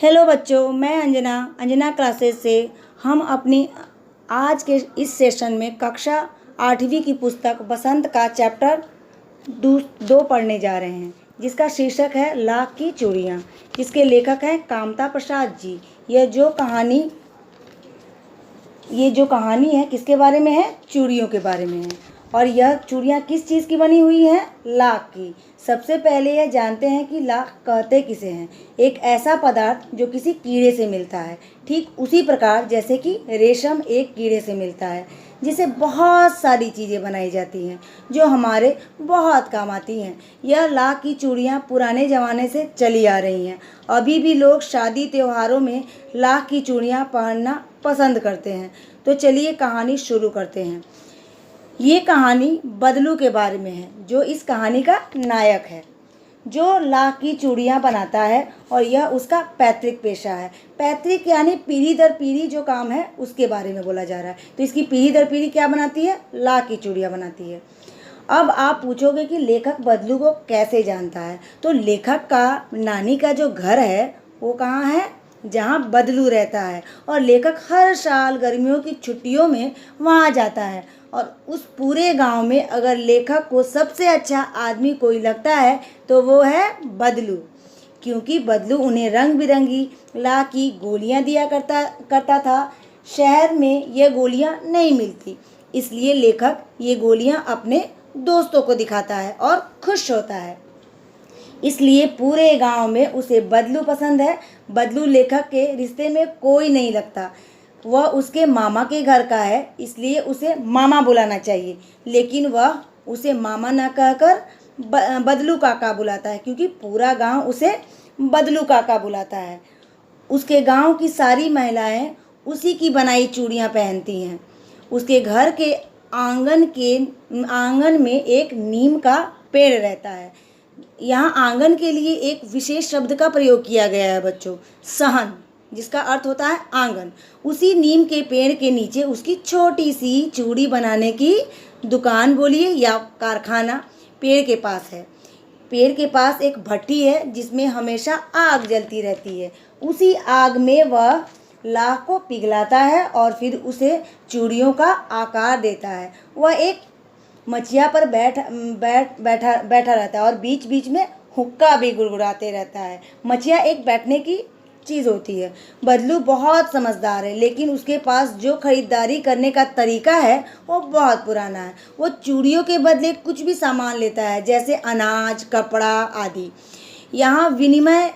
Hello बच्चों, मैं Anjana classes से हम अपनी आज के इस सेशन में कक्षा 8वीं की पुस्तक बसंत का चैप्टर 2 पढ़ने जा रहे हैं, जिसका शीर्षक है लाख की चूड़ियाँ, जिसके लेखक हैं कामता प्रसाद जी। ये जो कहानी है किसके बारे में है? चूड़ियों के बारे में है। और यह चूड़ियाँ किस चीज़ की बनी हुई हैं? लाख की। सबसे पहले यह जानते हैं कि लाख कहते किसे हैं। एक ऐसा पदार्थ जो किसी कीड़े से मिलता है, ठीक उसी प्रकार जैसे कि रेशम एक कीड़े से मिलता है, जिसे बहुत सारी चीज़ें बनाई जाती हैं जो हमारे बहुत काम आती हैं। यह लाख की चूड़ियाँ पुराने ज़माने से चली आ रही हैं। अभी भी लोग शादी त्योहारों में लाख की चूड़ियाँ पहनना पसंद करते हैं। तो चलिए कहानी शुरू करते हैं। ये कहानी बदलू के बारे में है, जो इस कहानी का नायक है, जो लाख की चूड़ियाँ बनाता है और यह उसका पैतृक पेशा है। पैतृक यानी पीढ़ी दर पीढ़ी जो काम है उसके बारे में बोला जा रहा है। तो इसकी पीढ़ी दर पीढ़ी क्या बनाती है? लाख की चूड़ियाँ बनाती है। अब आप पूछोगे कि लेखक बदलू को कैसे जानता है? तो लेखक का नानी का जो घर है वो कहाँ है? जहाँ बदलू रहता है। और लेखक हर साल गर्मियों की छुट्टियों में वहाँ जाता है। और उस पूरे गांव में अगर लेखक को सबसे अच्छा आदमी कोई लगता है तो वो है बदलू, क्योंकि बदलू उन्हें रंग बिरंगी लाख की गोलियां दिया करता था। शहर में ये गोलियां नहीं मिलती, इसलिए लेखक ये गोलियां अपने दोस्तों को दिखाता है और खुश होता है। इसलिए पूरे गांव में उसे बदलू पसंद है। बदलू लेखक के रिश्ते में कोई नहीं लगता। वह उसके मामा के घर का है, इसलिए उसे मामा बुलाना चाहिए, लेकिन वह उसे मामा न कहकर बदलू काका बुलाता है, क्योंकि पूरा गांव उसे बदलू काका बुलाता है। उसके गांव की सारी महिलाएं उसी की बनाई चूड़ियां पहनती हैं। उसके घर के आंगन में एक नीम का पेड़ रहता है। यहाँ आंगन के लिए एक विशेष शब्द का प्रयोग किया गया है बच्चों, सहन, जिसका अर्थ होता है आंगन। उसी नीम के पेड़ के नीचे उसकी छोटी सी चूड़ी बनाने की दुकान बोलिए या कारखाना पेड़ के पास है। पेड़ के पास एक भट्टी है जिसमें हमेशा आग जलती रहती है। उसी आग में वह लाख को पिघलाता है और फिर उसे चूड़ियों का आकार देता है। वह एक मचिया पर बैठा रहता है और बीच बीच में हुक्का भी गुड़गुड़ाते रहता है। मचिया एक बैठने की चीज़ होती है। बदलू बहुत समझदार है, लेकिन उसके पास जो खरीदारी करने का तरीका है वो बहुत पुराना है। वो चूड़ियों के बदले कुछ भी सामान लेता है, जैसे अनाज, कपड़ा आदि। यहाँ विनिमय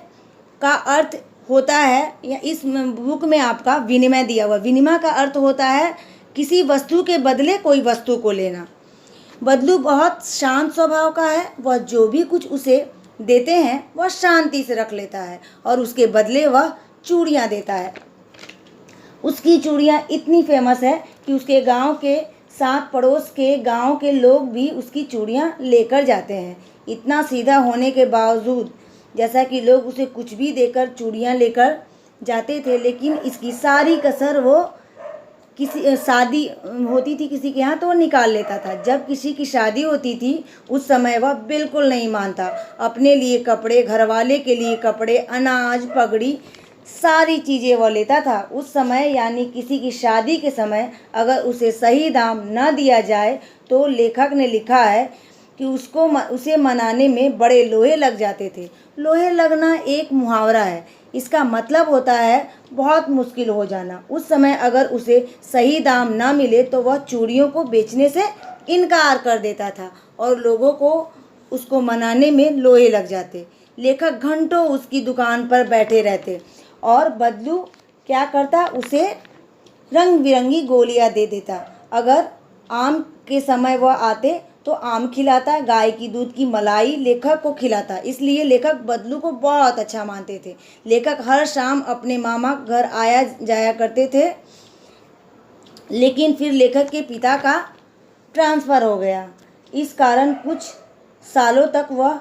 का अर्थ होता है, या इस बुक में आपका विनिमय दिया हुआ, विनिमय का अर्थ होता है किसी वस्तु के बदले कोई वस्तु को लेना। बदलू बहुत शांत स्वभाव का है। वह जो भी कुछ उसे देते हैं वह शांति से रख लेता है और उसके बदले वह चूड़ियाँ देता है। उसकी चूड़ियाँ इतनी फेमस है कि उसके गांव के साथ पड़ोस के गांव के लोग भी उसकी चूड़ियाँ लेकर जाते हैं। इतना सीधा होने के बावजूद, जैसा कि लोग उसे कुछ भी देकर चूड़ियाँ लेकर जाते थे, लेकिन इसकी सारी कसर वो किसी शादी होती थी किसी के यहाँ तो वो निकाल लेता था। जब किसी की शादी होती थी उस समय वह बिल्कुल नहीं मानता। अपने लिए कपड़े, घरवाले के लिए कपड़े, अनाज, पगड़ी, सारी चीज़ें वह लेता था। उस समय यानी किसी की शादी के समय अगर उसे सही दाम न दिया जाए तो लेखक ने लिखा है कि उसे मनाने में बड़े लोहे लग जाते थे। लोहे लगना एक मुहावरा है। इसका मतलब होता है बहुत मुश्किल हो जाना। उस समय अगर उसे सही दाम ना मिले तो वह चूड़ियों को बेचने से इनकार कर देता था और लोगों को उसको मनाने में लोहे लग जाते। लेखक घंटों उसकी दुकान पर बैठे रहते और बदलू क्या करता? उसे रंग बिरंगी गोलियां दे देता। अगर आम के समय वह आते तो आम खिलाता, गाय की दूध की मलाई लेखक को खिलाता। इसलिए लेखक बदलू को बहुत अच्छा मानते थे। लेखक हर शाम अपने मामा घर आया जाया करते थे, लेकिन फिर लेखक के पिता का ट्रांसफ़र हो गया। इस कारण कुछ सालों तक वह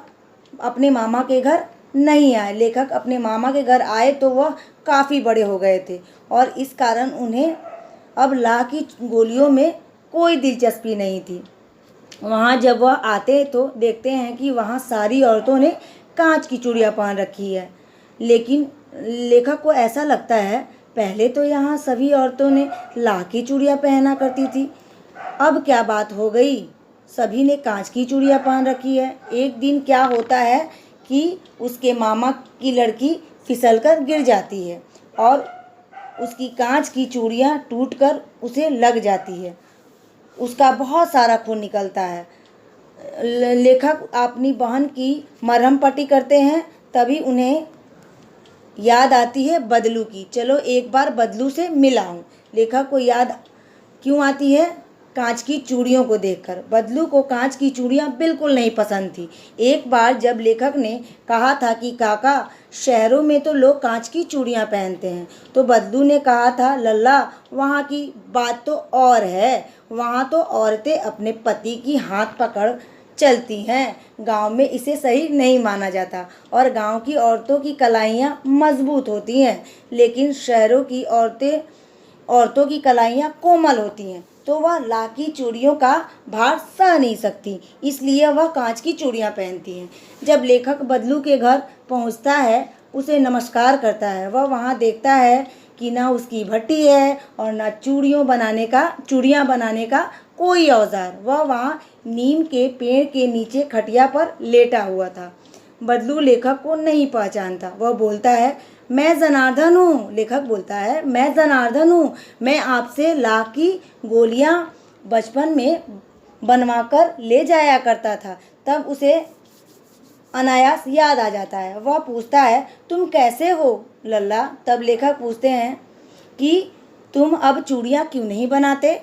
अपने मामा के घर नहीं आए। लेखक अपने मामा के घर आए तो वह काफ़ी बड़े हो गए थे और इस कारण उन्हें अब लाख की गोलियों में कोई दिलचस्पी नहीं थी। वहाँ जब वह आते तो देखते हैं कि वहाँ सारी औरतों ने कांच की चूड़ियाँ पहन रखी है, लेकिन लेखक को ऐसा लगता है, पहले तो यहाँ सभी औरतों ने लाख की चूड़ियाँ पहना करती थी, अब क्या बात हो गई, सभी ने कांच की चूड़ियाँ पहन रखी है। एक दिन क्या होता है कि उसके मामा की लड़की फिसलकर गिर जाती है और उसकी कांच की चूड़ियाँ टूटकर उसे लग जाती है। उसका बहुत सारा खून निकलता है। लेखक अपनी बहन की मरहम पट्टी करते हैं, तभी उन्हें याद आती है बदलू की। चलो एक बार बदलू से मिल आऊं। लेखक को याद क्यों आती है? कांच की चूड़ियों को देखकर। बदलू को कांच की चूड़ियां बिल्कुल नहीं पसंद थी। एक बार जब लेखक ने कहा था कि काका, शहरों में तो लोग कांच की चूड़ियां पहनते हैं, तो बदलू ने कहा था, लल्ला, वहाँ की बात तो और है। वहाँ तो औरतें अपने पति की हाथ पकड़ चलती हैं। गांव में इसे सही नहीं माना जाता और गांव की औरतों की कलाइयाँ मजबूत होती हैं, लेकिन शहरों की औरतों की कलाइयाँ कोमल होती हैं, तो वह लाख की चूड़ियों का भार सह नहीं सकती, इसलिए वह कांच की चूड़ियाँ पहनती हैं। जब लेखक बदलू के घर पहुंचता है, उसे नमस्कार करता है। वह वहाँ देखता है कि ना उसकी भट्टी है और ना चूड़ियाँ बनाने का कोई औजार। वह वहाँ नीम के पेड़ के नीचे खटिया पर लेटा हुआ था। बदलू लेखक को नहीं पहचानता। वह बोलता है, मैं जनार्दन हूँ। लेखक बोलता है, मैं जनार्दन हूँ। मैं आपसे लाख की गोलियाँ बचपन में बनवा कर ले जाया करता था। तब उसे अनायास याद आ जाता है। वह पूछता है, तुम कैसे हो लल्ला? तब लेखक पूछते हैं कि तुम अब चूड़ियाँ क्यों नहीं बनाते?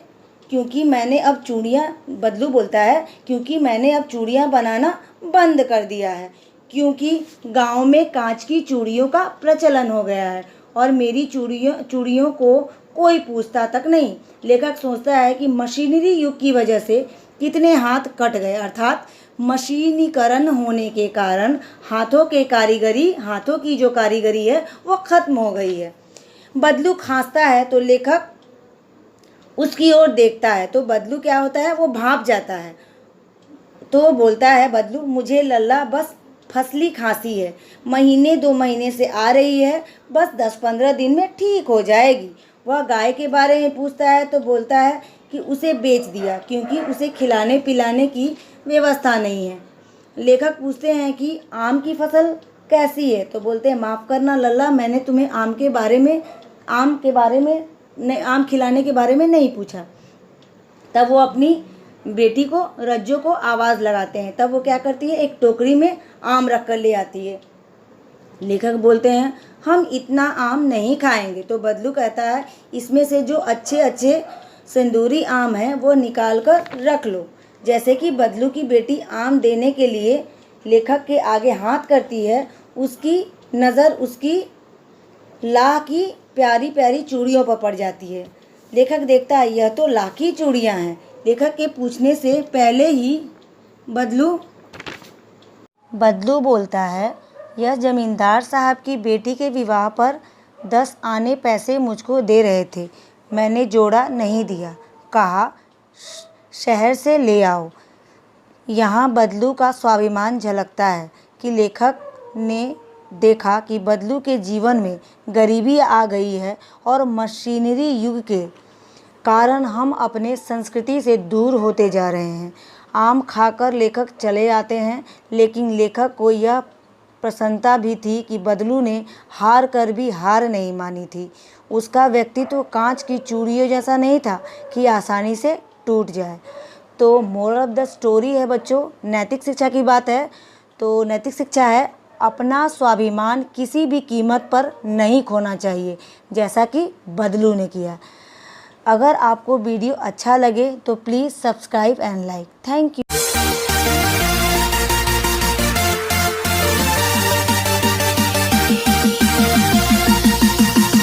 बदलू बोलता है, क्योंकि मैंने अब चूड़ियाँ बनाना बंद कर दिया है, क्योंकि गांव में कांच की चूड़ियों का प्रचलन हो गया है और मेरी चूड़ियों को कोई पूछता तक नहीं। लेखक सोचता है कि मशीनरी युग की वजह से कितने हाथ कट गए, अर्थात मशीनीकरण होने के कारण हाथों की जो कारीगरी है वो खत्म हो गई है। बदलू खांसता है तो लेखक उसकी ओर देखता है, तो बदलू क्या होता है, वो भाप जाता है। तो बोलता है बदलू, मुझे लल्ला बस फसली खांसी है, महीने 2 महीने से आ रही है, बस 10-15 दिन में ठीक हो जाएगी। वह गाय के बारे में पूछता है तो बोलता है कि उसे बेच दिया, क्योंकि उसे खिलाने पिलाने की व्यवस्था नहीं है। लेखक पूछते हैं कि आम की फसल कैसी है? तो बोलते हैं, माफ़ करना लल्ला, मैंने तुम्हें आम खिलाने के बारे में नहीं पूछा। तब वो अपनी बेटी को, रज्जो को आवाज़ लगाते हैं। तब वो क्या करती है, एक टोकरी में आम रख कर ले आती है। लेखक बोलते हैं, हम इतना आम नहीं खाएंगे। तो बदलू कहता है, इसमें से जो अच्छे सिंदूरी आम हैं वो निकाल कर रख लो। जैसे कि बदलू की बेटी आम देने के लिए लेखक के आगे हाथ करती है, उसकी नज़र उसकी लाह की प्यारी प्यारी चूड़ियों पर पड़ जाती है। लेखक देखता है, यह तो लाह की चूड़ियाँ हैं। लेखक के पूछने से पहले ही बदलू बोलता है, यह जमींदार साहब की बेटी के विवाह पर 10 आने पैसे मुझको दे रहे थे, मैंने जोड़ा नहीं दिया, कहा शहर से ले आओ। यहाँ बदलू का स्वाभिमान झलकता है कि लेखक ने देखा कि बदलू के जीवन में गरीबी आ गई है और मशीनरी युग के कारण हम अपने संस्कृति से दूर होते जा रहे हैं। आम खाकर लेखक चले आते हैं, लेकिन लेखक को यह प्रसन्नता भी थी कि बदलू ने हार कर भी हार नहीं मानी थी। उसका व्यक्तित्व कांच की चूड़ियों जैसा नहीं था कि आसानी से टूट जाए। तो मोरल ऑफ द स्टोरी है बच्चों, नैतिक शिक्षा की बात है। तो नैतिक शिक्षा है, अपना स्वाभिमान किसी भी कीमत पर नहीं खोना चाहिए, जैसा कि बदलू ने किया। अगर आपको वीडियो अच्छा लगे तो please subscribe and like. Thank you.